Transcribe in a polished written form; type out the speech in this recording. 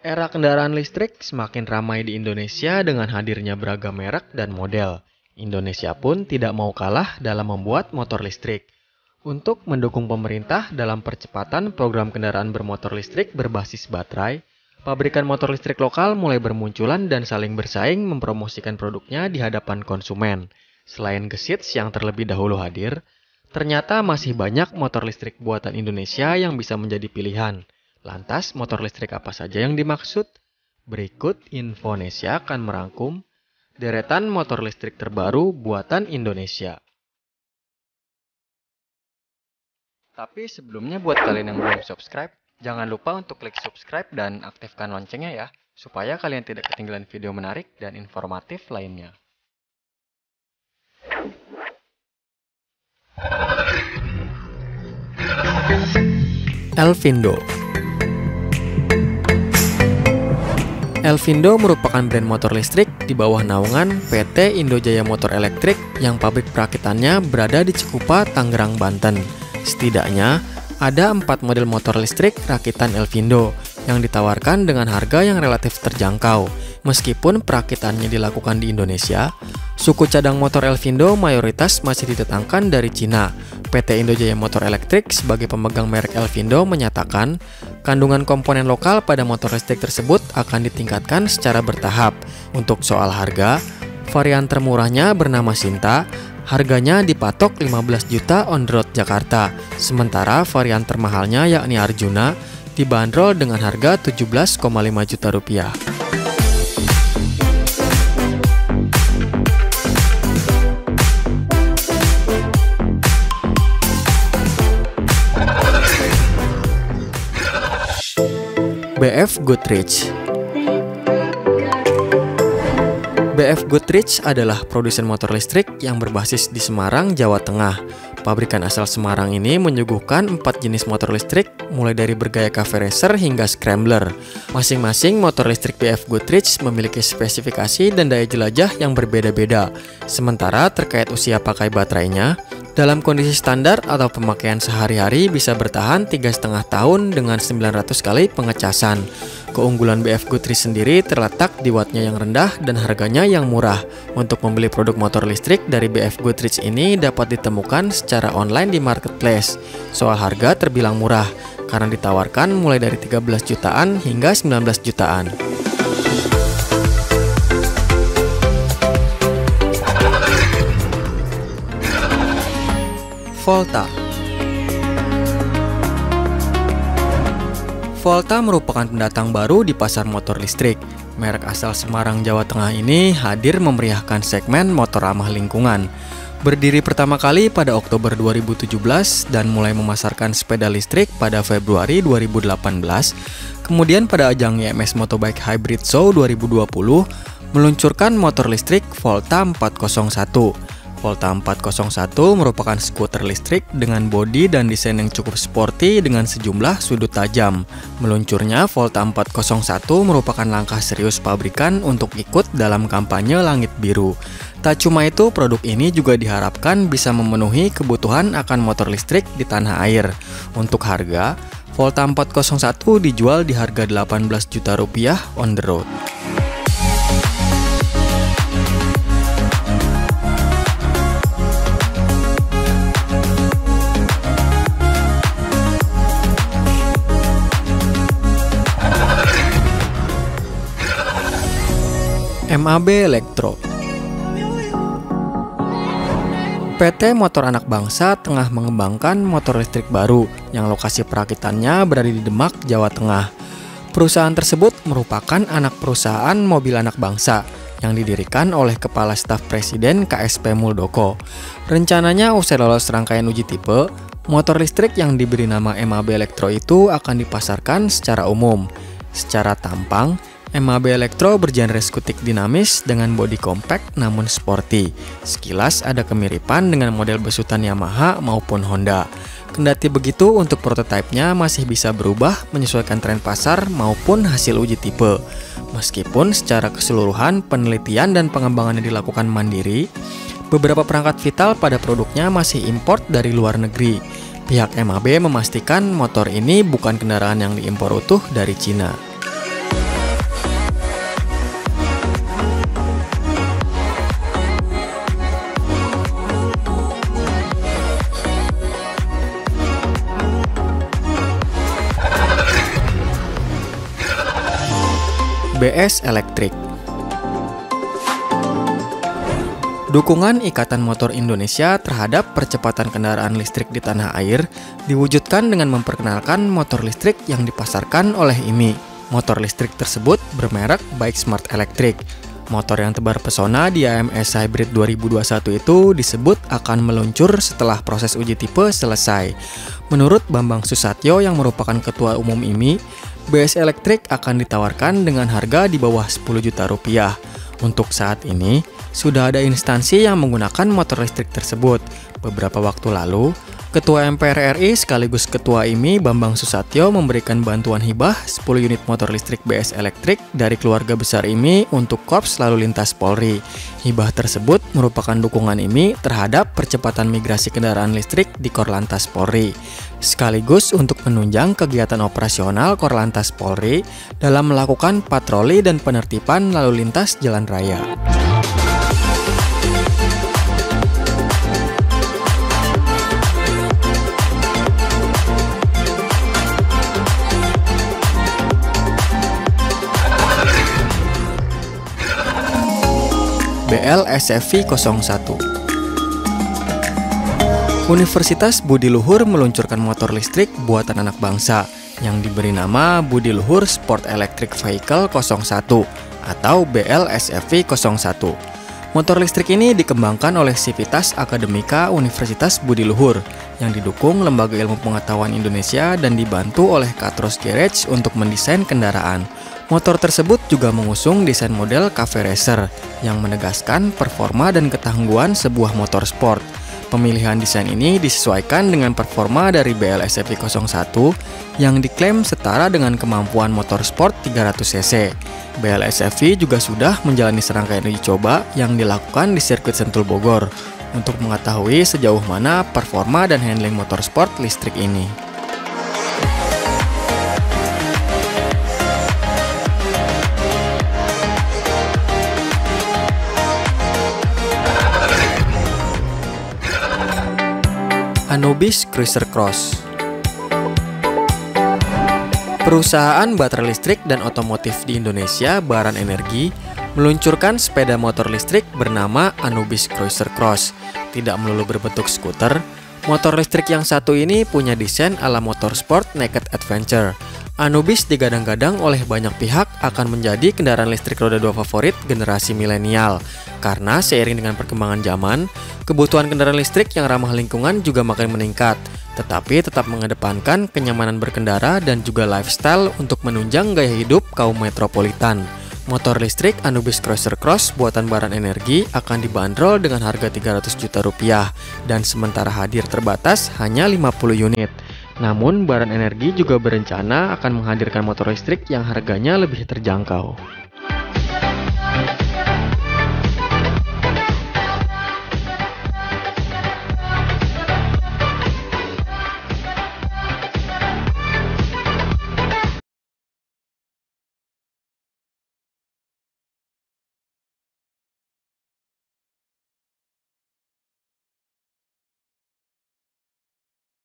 Era kendaraan listrik semakin ramai di Indonesia dengan hadirnya beragam merek dan model. Indonesia pun tidak mau kalah dalam membuat motor listrik. Untuk mendukung pemerintah dalam percepatan program kendaraan bermotor listrik berbasis baterai, pabrikan motor listrik lokal mulai bermunculan dan saling bersaing mempromosikan produknya di hadapan konsumen. Selain Gesits yang terlebih dahulu hadir, ternyata masih banyak motor listrik buatan Indonesia yang bisa menjadi pilihan. Lantas, motor listrik apa saja yang dimaksud? Berikut Infonesia akan merangkum deretan motor listrik terbaru buatan Indonesia. Tapi sebelumnya buat kalian yang belum subscribe, jangan lupa untuk klik subscribe dan aktifkan loncengnya ya, supaya kalian tidak ketinggalan video menarik dan informatif lainnya. Elvindo. Elvindo merupakan brand motor listrik di bawah naungan PT Indojaya Motor Elektrik yang pabrik perakitannya berada di Cikupa, Tangerang, Banten. Setidaknya ada 4 model motor listrik rakitan Elvindo yang ditawarkan dengan harga yang relatif terjangkau. Meskipun perakitannya dilakukan di Indonesia, suku cadang motor Elvindo mayoritas masih didatangkan dari Cina. PT Indojaya Motor Elektrik sebagai pemegang merek Elvindo menyatakan kandungan komponen lokal pada motor listrik tersebut akan ditingkatkan secara bertahap. Untuk soal harga, varian termurahnya bernama Sinta, harganya dipatok 15 juta on the road Jakarta. Sementara varian termahalnya yakni Arjuna dibanderol dengan harga 17,5 juta rupiah. BF Goodrich. BF Goodrich adalah produsen motor listrik yang berbasis di Semarang, Jawa Tengah. Pabrikan asal Semarang ini menyuguhkan 4 jenis motor listrik, mulai dari bergaya cafe racer hingga scrambler. Masing-masing motor listrik BF Goodrich memiliki spesifikasi dan daya jelajah yang berbeda-beda. Sementara terkait usia pakai baterainya, dalam kondisi standar atau pemakaian sehari-hari bisa bertahan 3,5 tahun dengan 900 kali pengecasan. Keunggulan BF Goodrich sendiri terletak di wattnya yang rendah dan harganya yang murah. Untuk membeli produk motor listrik dari BF Goodrich ini dapat ditemukan secara online di marketplace. Soal harga terbilang murah, karena ditawarkan mulai dari 13 jutaan hingga 19 jutaan. Volta. Volta merupakan pendatang baru di pasar motor listrik. Merek asal Semarang, Jawa Tengah ini hadir memeriahkan segmen motor ramah lingkungan. Berdiri pertama kali pada Oktober 2017 dan mulai memasarkan sepeda listrik pada Februari 2018. Kemudian pada ajang IMS Motobike Hybrid Show 2020 meluncurkan motor listrik Volta 401. Volta 401 merupakan skuter listrik dengan bodi dan desain yang cukup sporty dengan sejumlah sudut tajam. Meluncurnya Volta 401 merupakan langkah serius pabrikan untuk ikut dalam kampanye Langit Biru. Tak cuma itu, produk ini juga diharapkan bisa memenuhi kebutuhan akan motor listrik di tanah air. Untuk harga, Volta 401 dijual di harga 18 juta rupiah on the road. MAB Elektro. PT Motor Anak Bangsa tengah mengembangkan motor listrik baru yang lokasi perakitannya berada di Demak, Jawa Tengah. Perusahaan tersebut merupakan anak perusahaan mobil anak bangsa yang didirikan oleh Kepala Staf Presiden KSP Muldoko. Rencananya usai lolos rangkaian uji tipe, motor listrik yang diberi nama MAB Elektro itu akan dipasarkan secara umum. Secara tampang, MAB Elektro bergenre skutik dinamis dengan bodi compact namun sporty. Sekilas ada kemiripan dengan model besutan Yamaha maupun Honda. Kendati begitu, untuk prototipenya masih bisa berubah menyesuaikan tren pasar maupun hasil uji tipe. Meskipun secara keseluruhan penelitian dan pengembangannya dilakukan mandiri, beberapa perangkat vital pada produknya masih import dari luar negeri. Pihak MAB memastikan motor ini bukan kendaraan yang diimpor utuh dari Cina. BS Elektrik. Dukungan Ikatan Motor Indonesia terhadap percepatan kendaraan listrik di tanah air diwujudkan dengan memperkenalkan motor listrik yang dipasarkan oleh IMI. Motor listrik tersebut bermerek Bike Smart Electric. Motor yang tebar pesona di AMS Hybrid 2021 itu disebut akan meluncur setelah proses uji tipe selesai. Menurut Bambang Susatyo yang merupakan Ketua Umum IMI, BS Elektrik akan ditawarkan dengan harga di bawah 10 juta rupiah. Untuk saat ini, sudah ada instansi yang menggunakan motor listrik tersebut. Beberapa waktu lalu, Ketua MPR RI sekaligus Ketua IMI Bambang Susatyo memberikan bantuan hibah 10 unit motor listrik BS Elektrik dari keluarga besar IMI untuk Korps Lalu Lintas Polri. Hibah tersebut merupakan dukungan IMI terhadap percepatan migrasi kendaraan listrik di Korlantas Polri, sekaligus untuk menunjang kegiatan operasional Korlantas Polri dalam melakukan patroli dan penertiban lalu lintas jalan raya. BLSFV 01. Universitas Budi Luhur meluncurkan motor listrik buatan anak bangsa yang diberi nama Budi Luhur Sport Electric Vehicle 01 atau BLSFV 01. Motor listrik ini dikembangkan oleh Sivitas Akademika Universitas Budi Luhur yang didukung Lembaga Ilmu Pengetahuan Indonesia dan dibantu oleh Katros Garage untuk mendesain kendaraan. Motor tersebut juga mengusung desain model cafe racer yang menegaskan performa dan ketangguhan sebuah motor sport. Pemilihan desain ini disesuaikan dengan performa dari BLSFV 01 yang diklaim setara dengan kemampuan motor sport 300 cc. BLSFV juga sudah menjalani serangkaian uji coba yang dilakukan di sirkuit Sentul Bogor untuk mengetahui sejauh mana performa dan handling motor sport listrik ini. Anubis Cruiser Cross. Perusahaan baterai listrik dan otomotif di Indonesia, Baran Energi, meluncurkan sepeda motor listrik bernama Anubis Cruiser Cross. Tidak melulu berbentuk skuter, motor listrik yang satu ini punya desain ala motorsport naked adventure. Anubis digadang-gadang oleh banyak pihak akan menjadi kendaraan listrik roda 2 favorit generasi milenial. Karena seiring dengan perkembangan zaman, kebutuhan kendaraan listrik yang ramah lingkungan juga makin meningkat, tetapi tetap mengedepankan kenyamanan berkendara dan juga lifestyle untuk menunjang gaya hidup kaum metropolitan. Motor listrik Anubis Cruiser Cross buatan Baran Energi akan dibanderol dengan harga 300 juta rupiah dan sementara hadir terbatas hanya 50 unit. Namun Baran Energi juga berencana akan menghadirkan motor listrik yang harganya lebih terjangkau.